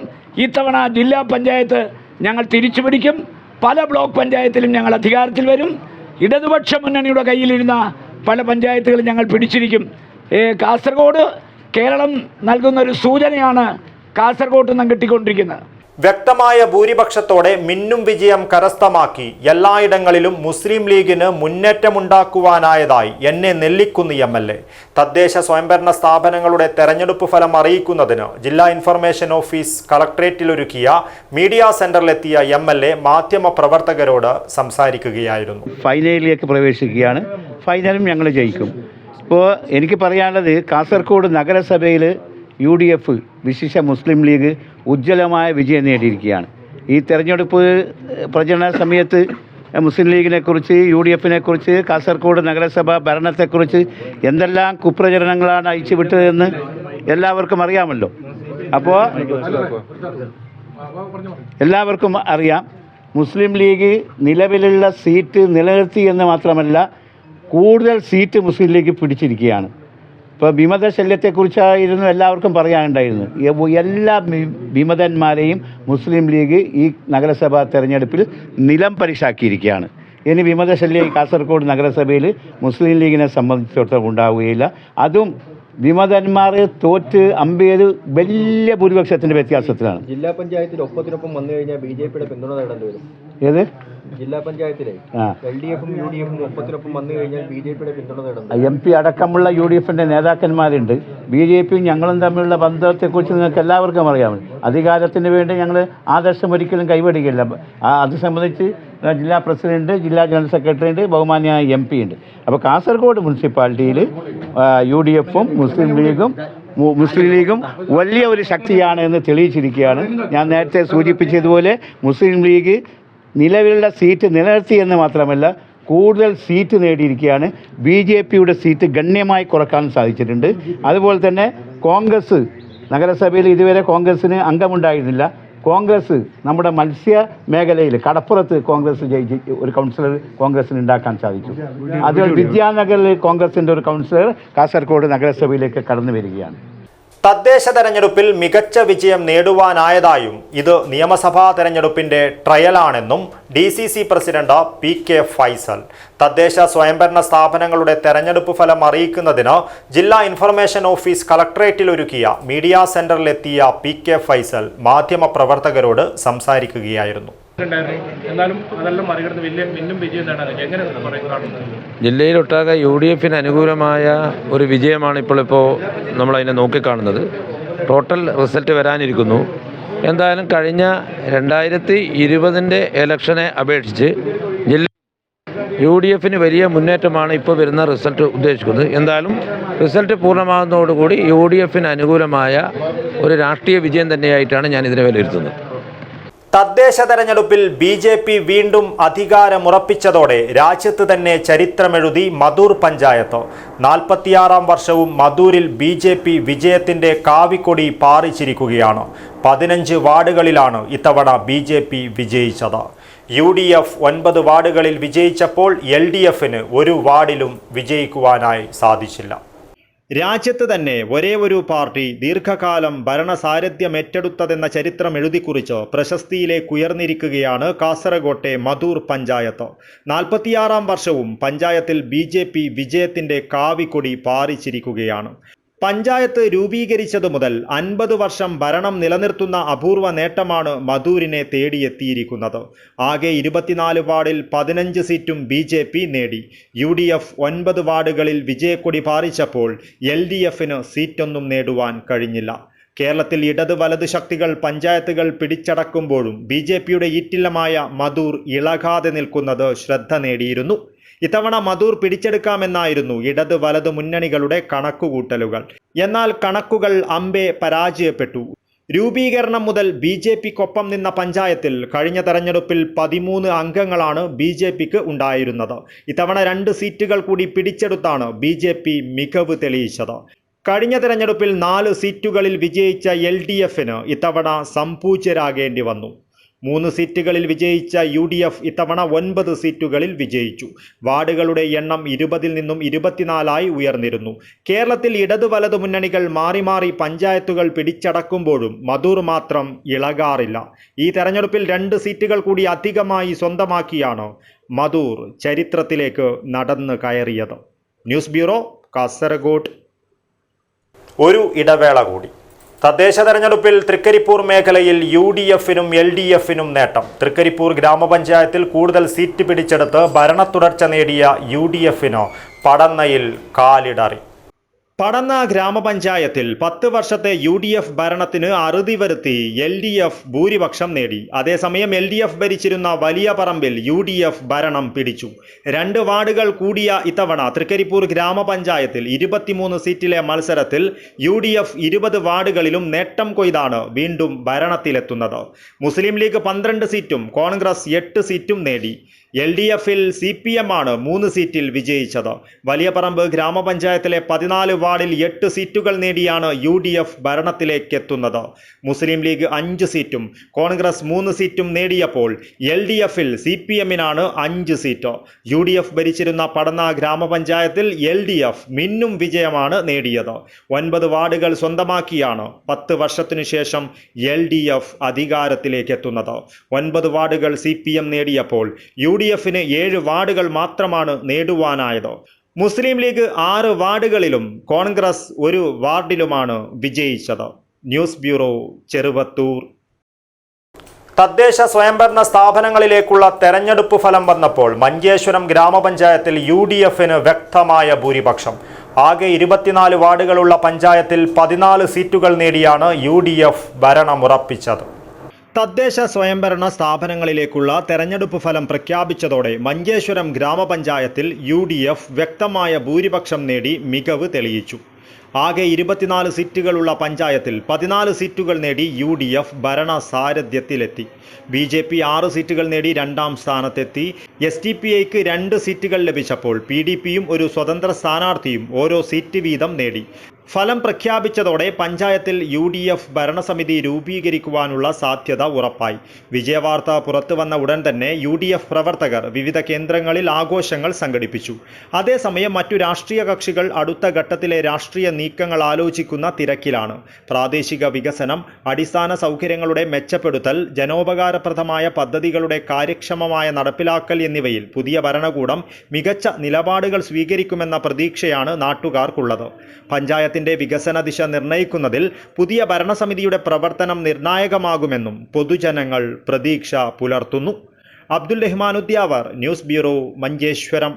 ഇത്തവണ ജില്ലാ പഞ്ചായത്ത് ഞങ്ങൾ തിരിച്ചു പിടിക്കും. പല ബ്ലോക്ക് പഞ്ചായത്തിലും ഞങ്ങൾ അധികാരത്തിൽ വരും. ഇടതുപക്ഷ മുന്നണിയുടെ കയ്യിലിരുന്ന പല പഞ്ചായത്തുകളും ഞങ്ങൾ പിടിച്ചിരിക്കും. കാസർഗോഡ് കേരളം നൽകുന്ന ഒരു സൂചനയാണ് കാസർഗോഡ് നിന്നും കിട്ടിക്കൊണ്ടിരിക്കുന്നത്. വ്യക്തമായ ഭൂരിപക്ഷത്തോടെ മിന്നും വിജയം കരസ്ഥമാക്കി എല്ലായിടങ്ങളിലും മുസ്ലിം ലീഗിന് മുന്നേറ്റമുണ്ടാക്കുവാനായതായി എന്നെ നെല്ലിക്കുന്ന് MLA. തദ്ദേശ സ്വയംഭരണ സ്ഥാപനങ്ങളുടെ തെരഞ്ഞെടുപ്പ് ഫലം അറിയിക്കുന്നതിന് ജില്ലാ ഇൻഫർമേഷൻ ഓഫീസ് കളക്ട്രേറ്റിലൊരുക്കിയ മീഡിയ സെന്ററിലെത്തിയ MLA മാധ്യമ പ്രവർത്തകരോട് സംസാരിക്കുകയായിരുന്നു. ഫൈനലിലേക്ക് പ്രവേശിക്കുകയാണ്. ഫൈനലും ഞങ്ങൾ ജയിക്കും. ഇപ്പോൾ എനിക്ക് പറയാനുള്ളത്, കാസർഗോഡ് നഗരസഭയിൽ UDF വിശിഷ്ട മുസ്ലിം ലീഗ് ഉജ്ജ്വലമായ വിജയം നേടിയിരിക്കുകയാണ്. ഈ തെരഞ്ഞെടുപ്പ് പ്രചരണ സമയത്ത് മുസ്ലിം ലീഗിനെക്കുറിച്ച്, UDF-നെക്കുറിച്ച്, കാസർഗോഡ് നഗരസഭ ഭരണത്തെക്കുറിച്ച് എന്തെല്ലാം കുപ്രചരണങ്ങളാണ് അയച്ചുവിട്ടതെന്ന് എല്ലാവർക്കും അറിയാമല്ലോ. അപ്പോൾ എല്ലാവർക്കും അറിയാം, മുസ്ലിം ലീഗ് നിലവിലുള്ള സീറ്റ് നിലനിർത്തി എന്ന് മാത്രമല്ല, കൂടുതൽ സീറ്റ് മുസ്ലിം ലീഗ് പിടിച്ചിരിക്കുകയാണ്. ഇപ്പോൾ വിമതശല്യത്തെക്കുറിച്ചായിരുന്നു എല്ലാവർക്കും പറയാനുണ്ടായിരുന്നു. എല്ലാ വിമതന്മാരെയും മുസ്ലിം ലീഗ് ഈ നഗരസഭാ തെരഞ്ഞെടുപ്പിൽ നിലം പരിശാക്കിയിരിക്കുകയാണ്. ഇനി വിമതശല്യം കാസർഗോഡ് നഗരസഭയിൽ മുസ്ലിം ലീഗിനെ സംബന്ധിച്ചിടത്തോളം ഉണ്ടാവുകയില്ല. അതും വിമതന്മാർ തോറ്റ് അമ്പേത് വലിയ ഭൂരിപക്ഷത്തിൻ്റെ വ്യത്യാസത്തിലാണ്. ജില്ലാ പഞ്ചായത്തിൽ ഒപ്പത്തിനൊപ്പം വന്നു കഴിഞ്ഞാൽ BJP-യുടെ പിന്തുണ നേടേണ്ടി വരും. ഏത് ജില്ലാ പഞ്ചായത്തിലെ LDF-ഉം UDF-ഉം ഒപ്പത്തിനൊപ്പം വന്നു കഴിഞ്ഞാൽ BJP-യുടെ പിന്തുണ നേടണം. MP അടക്കമുള്ള UDF-ന്റെ നേതാക്കന്മാരുണ്ട്. BJP-യും ഞങ്ങളും തമ്മിലുള്ള ബന്ധത്തെക്കുറിച്ച് നിങ്ങൾക്ക് എല്ലാവർക്കും അറിയാമല്ലോ. അധികാരത്തിന് വേണ്ടി ഞങ്ങൾ ആദർശം ഒരിക്കലും കൈവടിക്കില്ല. അത് സംബന്ധിച്ച് ജില്ലാ പ്രസിഡന്റ്, ജില്ലാ ജനറൽ സെക്രട്ടറി ഉണ്ട്, ബഹുമാന്യമായ MP ഉണ്ട്. അപ്പോൾ കാസർഗോഡ് മുനിസിപ്പാലിറ്റിയിൽ UDF-ഉം മുസ്ലിം ലീഗും വലിയ ഒരു ശക്തിയാണ് എന്ന് തെളിയിച്ചിരിക്കുകയാണ്. ഞാൻ നേരത്തെ സൂചിപ്പിച്ചതുപോലെ മുസ്ലിം ലീഗ് നിലവിലുള്ള സീറ്റ് നിലനിർത്തി എന്ന് മാത്രമല്ല, കൂടുതൽ സീറ്റ് നേടിയിരിക്കുകയാണ്. BJP-യുടെ സീറ്റ് ഗണ്യമായി കുറക്കാൻ സാധിച്ചിട്ടുണ്ട്. അതുപോലെ തന്നെ കോൺഗ്രസ് നഗരസഭയിൽ ഇതുവരെ കോൺഗ്രസ്സിന് അംഗമുണ്ടായിരുന്നില്ല. കോൺഗ്രസ് നമ്മുടെ മത്സ്യ മേഖലയിൽ കടപ്പുറത്ത് കോൺഗ്രസ് ജയിച്ച് ഒരു കൗൺസിലർ കോൺഗ്രസിന് ഉണ്ടാക്കാൻ സാധിച്ചു. അതുപോലെ വിദ്യാനഗറിൽ കോൺഗ്രസിൻ്റെ ഒരു കൗൺസിലർ കാസർഗോഡ് നഗരസഭയിലേക്ക് കടന്നു വരികയാണ്. തദ്ദേശ തെരഞ്ഞെടുപ്പിൽ മികച്ച വിജയം നേടുവാനായതായും ഇത് നിയമസഭാ തെരഞ്ഞെടുപ്പിന്റെ ട്രയലാണെന്നും DCC പ്രസിഡന്റ് PK ഫൈസൽ. തദ്ദേശ സ്വയംഭരണ സ്ഥാപനങ്ങളുടെ തെരഞ്ഞെടുപ്പ് ഫലം അറിയിക്കുന്നതിന് ജില്ലാ ഇൻഫർമേഷൻ ഓഫീസ് കളക്ട്രേറ്റിലൊരുക്കിയ മീഡിയ സെന്ററിലെത്തിയ PK ഫൈസൽ മാധ്യമ പ്രവർത്തകരോട് സംസാരിക്കുകയായിരുന്നു. എന്നാലും അതെല്ലാം മറികടന്ന് വലിയ മിന്നും വിജയം നേടാൻ എങ്ങനെ കാണുന്നത്? ജില്ലയിലൊട്ടാകെ UDF-ന് അനുകൂലമായ ഒരു വിജയമാണ് ഇപ്പോൾ നമ്മളതിനെ നോക്കിക്കാണുന്നത്. ടോട്ടൽ റിസൾട്ട് വരാനിരിക്കുന്നു. എന്തായാലും കഴിഞ്ഞ 2020 ഇലക്ഷനെ അപേക്ഷിച്ച് ജില്ല UDF-ന് വലിയ മുന്നേറ്റമാണ് ഇപ്പോൾ വരുന്ന റിസൾട്ട് ഉദ്ദേശിക്കുന്നത്. എന്തായാലും റിസൾട്ട് പൂർണ്ണമാകുന്നതോടുകൂടി UDF-ന് അനുകൂലമായ ഒരു രാഷ്ട്രീയ വിജയം തന്നെയായിട്ടാണ് ഞാൻ ഇതിനെ വിലയിരുത്തുന്നത്. തദ്ദേശ തെരഞ്ഞെടുപ്പിൽ BJP വീണ്ടും അധികാരമുറപ്പിച്ചതോടെ രാജ്യത്ത് തന്നെ ചരിത്രമെഴുതി മധൂർ പഞ്ചായത്ത്. 46-ാം വർഷവും മധൂരിൽ BJP വിജയത്തിന്റെ കാവിക്കൊടി പാറിച്ചിരിക്കുകയാണ്. 15 വാർഡുകളിലാണ് ഇത്തവണ BJP വിജയിച്ചത്. UDF 9 വാർഡുകളിൽ വിജയിച്ചപ്പോൾ LDF-ന് ഒരു വാർഡിലും വിജയിക്കുവാനായി സാധിച്ചില്ല. രാജ്യത്ത് തന്നെ ഒരേ ഒരു പാർട്ടി ദീർഘകാലം ഭരണസാരഥ്യം ഏറ്റെടുത്തതെന്ന ചരിത്രം എഴുതിക്കുറിച്ച് പ്രശസ്തിയിലേക്ക് ഉയർന്നിരിക്കുകയാണ് കാസർഗോട്ടെ മധൂർ പഞ്ചായത്ത്. 46-ാം വർഷവും പഞ്ചായത്തിൽ BJP വിജയത്തിൻ്റെ കാവിക്കൊടി പാറിച്ചിരിക്കുകയാണ്. പഞ്ചായത്ത് രൂപീകരിച്ചതു മുതൽ 50 വർഷം ഭരണം നിലനിർത്തുന്ന അപൂർവ നേട്ടമാണ് മധൂരിനെ തേടിയെത്തിയിരിക്കുന്നത്. ആകെ 24 വാർഡിൽ 15 സീറ്റും BJP നേടി. UDF 9 വാർഡുകളിൽ വിജയക്കൊടി പാറിച്ചപ്പോൾ LDF-ന് സീറ്റൊന്നും നേടുവാൻ കഴിഞ്ഞില്ല. കേരളത്തിൽ ഇടത് വലത് ശക്തികൾ പഞ്ചായത്തുകൾ പിടിച്ചടക്കുമ്പോഴും BJP-യുടെ ഈറ്റില്ലമായ മധൂർ ഇളകാതെ നിൽക്കുന്നത് ശ്രദ്ധ നേടിയിരുന്നു. ഇത്തവണ മധൂർ പിടിച്ചെടുക്കാമെന്നായിരുന്നു ഇടത് വലത് മുന്നണികളുടെ കണക്കുകൂട്ടലുകൾ. എന്നാൽ കണക്കുകൾ അമ്പെ പരാജയപ്പെട്ടു. രൂപീകരണം മുതൽ BJP-ക്കൊപ്പം നിന്ന പഞ്ചായത്തിൽ കഴിഞ്ഞ തെരഞ്ഞെടുപ്പിൽ 13 അംഗങ്ങളാണ് BJP-ക്ക് ഉണ്ടായിരുന്നത്. ഇത്തവണ 2 സീറ്റുകൾ കൂടി പിടിച്ചെടുത്താണ് BJP മികവ് തെളിയിച്ചത്. കഴിഞ്ഞ തെരഞ്ഞെടുപ്പിൽ 4 സീറ്റുകളിൽ വിജയിച്ച LDF-ന് ഇത്തവണ സംപൂജ്യരാകേണ്ടി വന്നു. 3 സീറ്റുകളിൽ വിജയിച്ച UDF ഇത്തവണ 9 സീറ്റുകളിൽ വിജയിച്ചു. വാർഡുകളുടെ എണ്ണം 20-ൽ നിന്നും 24-ആയി ഉയർന്നിരുന്നു. കേരളത്തിൽ ഇടതു വലതു മുന്നണികൾ മാറി മാറി പഞ്ചായത്തുകൾ പിടിച്ചടക്കുമ്പോഴും മധൂർ മാത്രം ഇളകാറില്ല. ഈ തെരഞ്ഞെടുപ്പിൽ 2 സീറ്റുകൾ കൂടി അധികമായി സ്വന്തമാക്കിയാണ് മധൂർ ചരിത്രത്തിലേക്ക് നടന്നു കയറിയത്. News bureau, Kasaragod. ഒരു ഇടവേള കൂടി. തദ്ദേശ തെരഞ്ഞെടുപ്പിൽ തൃക്കരിപ്പൂർ മേഖലയിൽ UDF-നും LDF-നും നേട്ടം. തൃക്കരിപ്പൂർ ഗ്രാമപഞ്ചായത്തിൽ കൂടുതൽ സീറ്റ് പിടിച്ചെടുത്ത് ഭരണത്തുടർച്ച നേടിയ UDF-ന് പടന്നയിൽ കാലിടറി. പടന്ന ഗ്രാമപഞ്ചായത്തിൽ 10 വർഷത്തെ UDF ഭരണത്തിന് അറുതി വരുത്തി LDF ഭൂരിപക്ഷം നേടി. അതേസമയം LDF ഭരിച്ചിരുന്ന വലിയ പറമ്പിൽ UDF ഭരണം പിടിച്ചു. 2 വാർഡുകൾ കൂടിയ ഇത്തവണ തൃക്കരിപ്പൂർ ഗ്രാമപഞ്ചായത്തിൽ 23 സീറ്റിലെ മത്സരത്തിൽ UDF 20 വാർഡുകളിലും നേട്ടം കൊയ്താണ് വീണ്ടും ഭരണത്തിലെത്തുന്നത്. മുസ്ലിം ലീഗ് 12 സീറ്റും കോൺഗ്രസ് 8 സീറ്റും നേടി. LDF-ൽ CPM ആണ് 3 സീറ്റിൽ വിജയിച്ചത്. വലിയ പറമ്പ് ഗ്രാമപഞ്ചായത്തിലെ 14 വാർഡിൽ 8 സീറ്റുകൾ നേടിയാണ് UDF ഭരണത്തിലേക്ക് എത്തുന്നത്. മുസ്ലിം ലീഗ് 5 സീറ്റും കോൺഗ്രസ് 3 സീറ്റും നേടിയപ്പോൾ LDF-ൽ CPM-നാണ് 5 സീറ്റ്. UDF ഭരിച്ചിരുന്ന പടന്ന ഗ്രാമപഞ്ചായത്തിൽ LDF മിന്നും വിജയമാണ് നേടിയത്. 9 വാർഡുകൾ സ്വന്തമാക്കിയാണ് 10 വർഷത്തിനു ശേഷം LDF അധികാരത്തിലേക്ക് എത്തുന്നത്. 9 വാർഡുകൾ CPM നേടിയപ്പോൾ UDF-ന് 7 വാർഡുകൾ മാത്രമാണ് നേടുവാനായത്. മുസ്ലിം ലീഗ് 6 വാർഡുകളിലും കോൺഗ്രസ് 1 വാർഡിലുമാണ് വിജയിച്ചത്. News bureau, Cheruvathur. തദ്ദേശ സ്വയംഭരണ സ്ഥാപനങ്ങളിലേക്കുള്ള തെരഞ്ഞെടുപ്പ് ഫലം വന്നപ്പോൾ മഞ്ചേശ്വരം ഗ്രാമപഞ്ചായത്തിൽ UDF-ന് വ്യക്തമായ ഭൂരിപക്ഷം. ആകെ 24 വാർഡുകളുള്ള പഞ്ചായത്തിൽ 14 സീറ്റുകൾ നേടിയാണ് UDF ഭരണമുറപ്പിച്ചത്. തദ്ദേശ സ്വയംഭരണ സ്ഥാപനങ്ങളിലേക്കുള്ള തെരഞ്ഞെടുപ്പ് ഫലം പ്രഖ്യാപിച്ചതോടെ മഞ്ചേശ്വരം ഗ്രാമപഞ്ചായത്തിൽ UDF വ്യക്തമായ ഭൂരിപക്ഷം നേടി മികവ് തെളിയിച്ചു. ആകെ 24 സീറ്റുകളുള്ള പഞ്ചായത്തിൽ 14 സീറ്റുകൾ നേടി UDF ഭരണ സാരഥ്യത്തിലെത്തി. BJP 6 സീറ്റുകൾ നേടി 2ാം സ്ഥാനത്തെത്തി. SDPIക്ക് 2 സീറ്റുകൾ ലഭിച്ചപ്പോൾ PDPയും ഒരു സ്വതന്ത്ര സ്ഥാനാർത്ഥിയും ഓരോ സീറ്റ് വീതം നേടി. ഫലം പ്രഖ്യാപിച്ചതോടെ പഞ്ചായത്തിൽ UDF ഭരണസമിതി രൂപീകരിക്കുവാനുള്ള സാധ്യത ഉറപ്പായി. വിജയവാർത്ത പുറത്തു വന്ന ഉടൻ തന്നെ UDF പ്രവർത്തകർ വിവിധ കേന്ദ്രങ്ങളിൽ ആഘോഷങ്ങൾ സംഘടിപ്പിച്ചു. അതേസമയം മറ്റു രാഷ്ട്രീയ കക്ഷികൾ അടുത്ത ഘട്ടത്തിലെ രാഷ്ട്രീയ നീക്കങ്ങൾ ആലോചിക്കുന്ന തിരക്കിലാണ്. പ്രാദേശിക വികസനം, അടിസ്ഥാന സൗകര്യങ്ങളുടെ മെച്ചപ്പെടുത്തൽ, ജനോപകാരപ്രദമായ പദ്ധതികളുടെ കാര്യക്ഷമമായ നടപ്പിലാക്കൽ എന്നിവയിൽ പുതിയ ഭരണകൂടം മികച്ച നിലപാടുകൾ സ്വീകരിക്കുമെന്ന പ്രതീക്ഷയാണ് നാട്ടുകാർക്കുള്ളത്. പഞ്ചായത്തിന്റെ വികസന ദിശ നിർണ്ണയിക്കുന്നതിൽ പുതിയ ഭരണസമിതിയുടെ പ്രവർത്തനം നിർണായകമാകുമെന്നും പൊതുജനങ്ങൾ പ്രതീക്ഷ പുലർത്തുന്നു. Abdul Rahman Udyavar, news bureau, Manjeshwaram.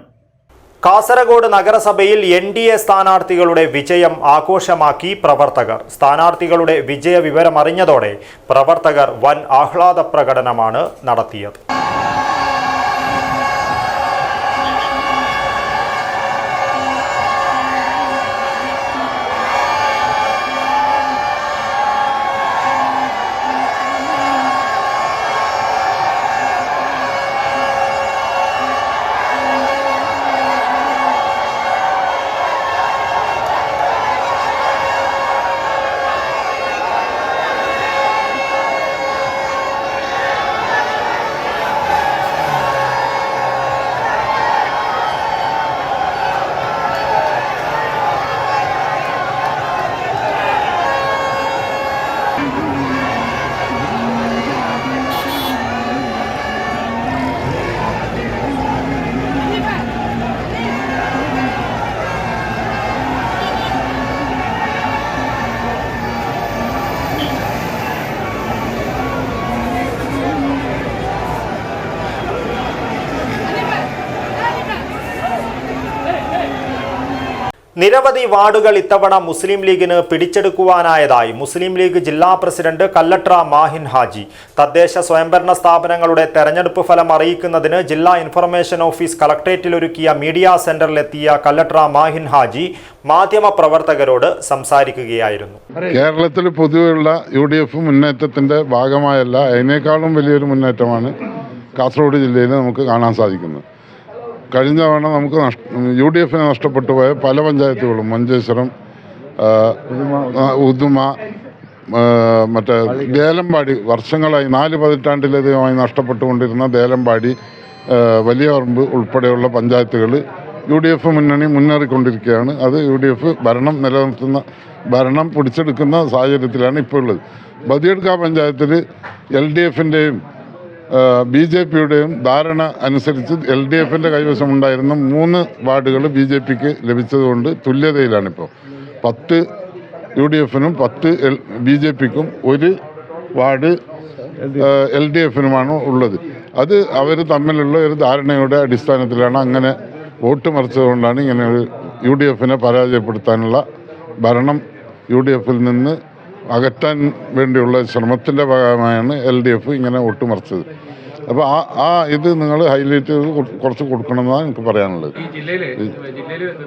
കാസർഗോഡ് നഗരസഭയിൽ NDA സ്ഥാനാർത്ഥികളുടെ വിജയം ആഘോഷമാക്കി പ്രവർത്തകർ. സ്ഥാനാർത്ഥികളുടെ വിജയ വിവരമറിഞ്ഞതോടെ പ്രവർത്തകർ വൻ ആഹ്ലാദ പ്രകടനമാണ് നടത്തിയത്. നിരവധി വാർഡുകൾ ഇത്തവണ മുസ്ലിം ലീഗിന് പിടിച്ചെടുക്കുവാനായതായി മുസ്ലിം ലീഗ് ജില്ലാ പ്രസിഡന്റ് കല്ലട്ര മാഹിൻ ഹാജി. തദ്ദേശ സ്വയംഭരണ സ്ഥാപനങ്ങളുടെ തെരഞ്ഞെടുപ്പ് ഫലം അറിയിക്കുന്നതിന് ജില്ലാ ഇൻഫർമേഷൻ ഓഫീസ് കളക്ടറേറ്റിൽ ഒരുക്കിയ മീഡിയ സെന്ററിലെത്തിയ കല്ലട്ര മാഹിൻ ഹാജി മാധ്യമ പ്രവർത്തകരോട് സംസാരിക്കുകയായിരുന്നു. കേരളത്തിൽ പൊതുവെയുള്ള UDF മുന്നേറ്റത്തിന്റെ ഭാഗമായല്ല, അതിനേക്കാളും വലിയൊരു മുന്നേറ്റമാണ് കാസർഗോഡ് ജില്ലയിൽ നമുക്ക് കാണാൻ സാധിക്കുന്നത്. കഴിഞ്ഞ തവണ നമുക്ക് UDF-ന് നഷ്ടപ്പെട്ടു പോയ പല പഞ്ചായത്തുകളും, മഞ്ചേശ്വരം, ഉദുമ, മറ്റേ ദേലമ്പാടി വർഷങ്ങളായി 4 പതിറ്റാണ്ടിലധികമായി നഷ്ടപ്പെട്ടുകൊണ്ടിരുന്ന ദേലമ്പാടി, വലിയ പറമ്പ് ഉൾപ്പെടെയുള്ള പഞ്ചായത്തുകൾ UDF മുന്നണി മുന്നേറിക്കൊണ്ടിരിക്കുകയാണ്. അത് UDF ഭരണം പിടിച്ചെടുക്കുന്ന സാഹചര്യത്തിലാണ് ഇപ്പോൾ ഉള്ളത്. ബദിയടുക്ക പഞ്ചായത്തിൽ LDFൻ്റെയും BJPയുടെയും ധാരണ അനുസരിച്ച് LDFൻ്റെ കൈവശമുണ്ടായിരുന്ന 3 വാർഡുകൾ BJPക്ക് ലഭിച്ചതുകൊണ്ട് തുല്യതയിലാണിപ്പോൾ. 10 UDFനും 10 BJPക്കും 1 വാർഡ് LDFനുമാണ് ഉള്ളത്. അത് അവർ തമ്മിലുള്ള ഒരു ധാരണയുടെ അടിസ്ഥാനത്തിലാണ് അങ്ങനെ വോട്ട് മറിച്ചതുകൊണ്ടാണ് ഇങ്ങനെ UDFനെ പരാജയപ്പെടുത്താനുള്ള ഭരണം UDFിൽ നിന്ന് അകറ്റാൻ വേണ്ടിയുള്ള ശ്രമത്തിൻ്റെ ഭാഗമായാണ് LDF ഇങ്ങനെ വോട്ട് മറിച്ചത്. അപ്പോൾ ഇത് നിങ്ങൾ ഹൈലൈറ്റ് ചെയ്ത് കുറച്ച് കൊടുക്കണമെന്നാണ് എനിക്ക് പറയാനുള്ളത്. ഈ ജില്ലയിൽ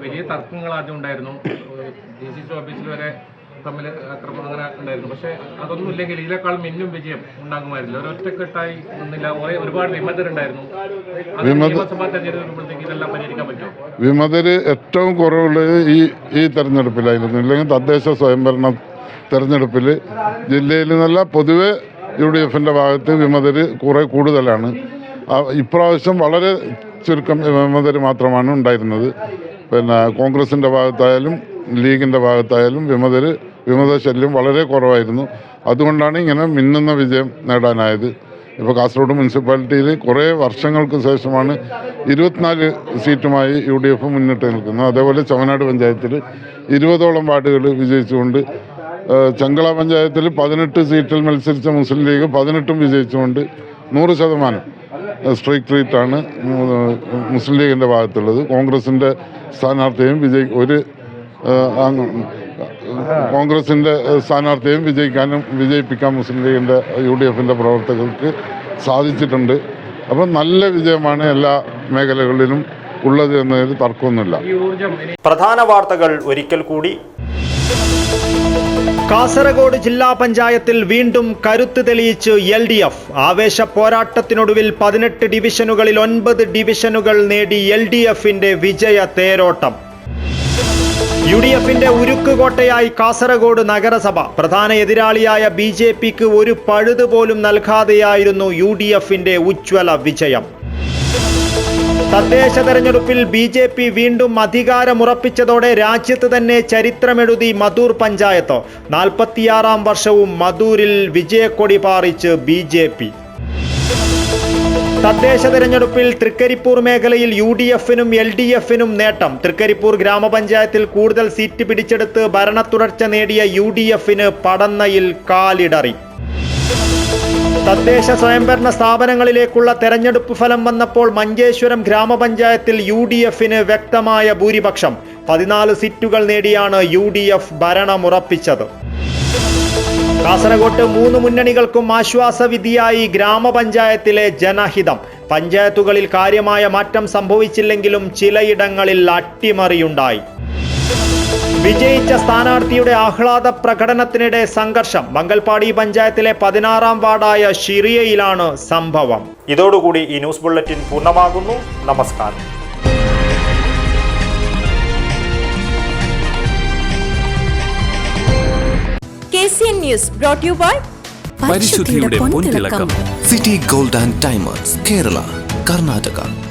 വലിയ തർക്കങ്ങൾ ആദ്യം ഉണ്ടായിരുന്നു. DCC ഓഫീസിൽ വരെ തമ്മിൽ ആക്രമണം അങ്ങനെ ഉണ്ടായിരുന്നു. പക്ഷേ അതൊന്നും ഇല്ലെങ്കിൽ ഇതിനേക്കാൾ മിന്നും വിജയം ഉണ്ടാകുമായിരുന്നില്ല. ഒരൊറ്റക്കെട്ടായി നിന്നില്ല. ഒരുപാട് വിമതരുണ്ടായിരുന്നു. നിയമസഭാ തെരഞ്ഞെടുപ്പ് ഇതെല്ലാം പരിഹരിക്കാൻ പറ്റുമോ? വിമതര് ഏറ്റവും കുറവുള്ളത് ഈ തെരഞ്ഞെടുപ്പിലായിരുന്നു. ഇല്ലെങ്കിൽ തദ്ദേശ സ്വയംഭരണ തെരഞ്ഞെടുപ്പിൽ ജില്ലയിൽ നിന്നല്ല പൊതുവെ UDFൻ്റെ ഭാഗത്ത് വിമതർ കുറേ കൂടുതലാണ്. ഇപ്രാവശ്യം വളരെ ചുരുക്കം വിമതർ മാത്രമാണ് ഉണ്ടായിരുന്നത്. പിന്നെ കോൺഗ്രസിൻ്റെ ഭാഗത്തായാലും ലീഗിൻ്റെ ഭാഗത്തായാലും വിമത ശല്യം വളരെ കുറവായിരുന്നു. അതുകൊണ്ടാണ് ഇങ്ങനെ മിന്നുന്ന വിജയം നേടാനായത്. ഇപ്പോൾ കാസർഗോഡ് മുനിസിപ്പാലിറ്റിയിൽ കുറേ വർഷങ്ങൾക്ക് ശേഷമാണ് 24 സീറ്റുമായി UDF മുന്നിട്ട് നിൽക്കുന്നത്. അതേപോലെ ചവനാട് പഞ്ചായത്തിൽ 20ഓളം വാർഡുകൾ വിജയിച്ചുകൊണ്ട്, ചെങ്കള പഞ്ചായത്തിൽ 18 സീറ്റിൽ മത്സരിച്ച മുസ്ലിം ലീഗ് 18ഉം വിജയിച്ചുകൊണ്ട് 100% സ്ട്രൈക്ക് റേറ്റാണ് മുസ്ലിം ലീഗിൻ്റെ ഭാഗത്തുള്ളത്. കോൺഗ്രസിൻ്റെ സ്ഥാനാർത്ഥിയും കോൺഗ്രസിൻ്റെ സ്ഥാനാർത്ഥിയും വിജയിപ്പിക്കാൻ മുസ്ലിം ലീഗിൻ്റെ UDFൻ്റെ പ്രവർത്തകർക്ക് സാധിച്ചിട്ടുണ്ട്. അപ്പം നല്ല വിജയമാണ് എല്ലാ മേഖലകളിലും ഉള്ളത് എന്നതിൽ തർക്കമൊന്നുമില്ല. പ്രധാന വാർത്തകൾ ഒരിക്കൽ കൂടി. കാസർഗോഡ് ജില്ലാ പഞ്ചായത്തിൽ വീണ്ടും കരുത്ത് തെളിയിച്ച് LDF. ആവേശ പോരാട്ടത്തിനൊടുവിൽ 18 ഡിവിഷനുകളിൽ 9 ഡിവിഷനുകൾ നേടി LDFന്റെ വിജയ തേരോട്ടം. UDFന്റെ ഉരുക്കുകോട്ടയായി കാസർഗോഡ് നഗരസഭ. പ്രധാന എതിരാളിയായ BJPക്ക് ഒരു പഴുതുപോലും നൽകാതെയായിരുന്നു UDFന്റെ ഉജ്ജ്വല വിജയം. തദ്ദേശ തെരഞ്ഞെടുപ്പിൽ BJP വീണ്ടും അധികാരമുറപ്പിച്ചതോടെ രാജ്യത്ത് തന്നെ ചരിത്രമെഴുതി മധൂർ പഞ്ചായത്ത്. 46ാം വർഷവും മധൂരിൽ വിജയക്കൊടി പാറിച്ച് BJP. തദ്ദേശ തെരഞ്ഞെടുപ്പിൽ തൃക്കരിപ്പൂർ മേഖലയിൽ UDFനും LDFനും നേട്ടം. തൃക്കരിപ്പൂർ ഗ്രാമപഞ്ചായത്തിൽ കൂടുതൽ സീറ്റ് പിടിച്ചെടുത്ത് ഭരണത്തുടർച്ച നേടിയ UDFന് പടന്നയിൽ കാലിടറി. തദ്ദേശ സ്വയംഭരണ സ്ഥാപനങ്ങളിലേക്കുള്ള തെരഞ്ഞെടുപ്പ് ഫലം വന്നപ്പോൾ മഞ്ചേശ്വരം ഗ്രാമപഞ്ചായത്തിൽ UDFന് വ്യക്തമായ ഭൂരിപക്ഷം. 14 സീറ്റുകൾ നേടിയാണ് UDF ഭരണമുറപ്പിച്ചത്. കാസർഗോഡ് 3 മുന്നണികൾക്കും ആശ്വാസവിധിയായി ഗ്രാമപഞ്ചായത്തിലെ ജനഹിതം. പഞ്ചായത്തുകളിൽ കാര്യമായ മാറ്റം സംഭവിച്ചില്ലെങ്കിലും ചിലയിടങ്ങളിൽ അട്ടിമറിയുണ്ടായി. വിജയിച്ച സ്ഥാനാർത്ഥിയുടെ ആഹ്ലാദ പ്രകടനത്തിനിടെ സംഘർഷം. മംഗൽപാടി പഞ്ചായത്തിലെ 16ാം വാർഡായ ഷിറിയയിലാണ് സംഭവം. ഇതോടുകൂടി ഈ ന്യൂസ് ബുള്ളറ്റിൻ പൂർണ്ണമാകുന്നു. നമസ്കാരം. KCN News brought to you by പരിശുദ്ധിയുടെ പൊൻതിളക്കം city gold and diamonds, Kerala, Karnataka.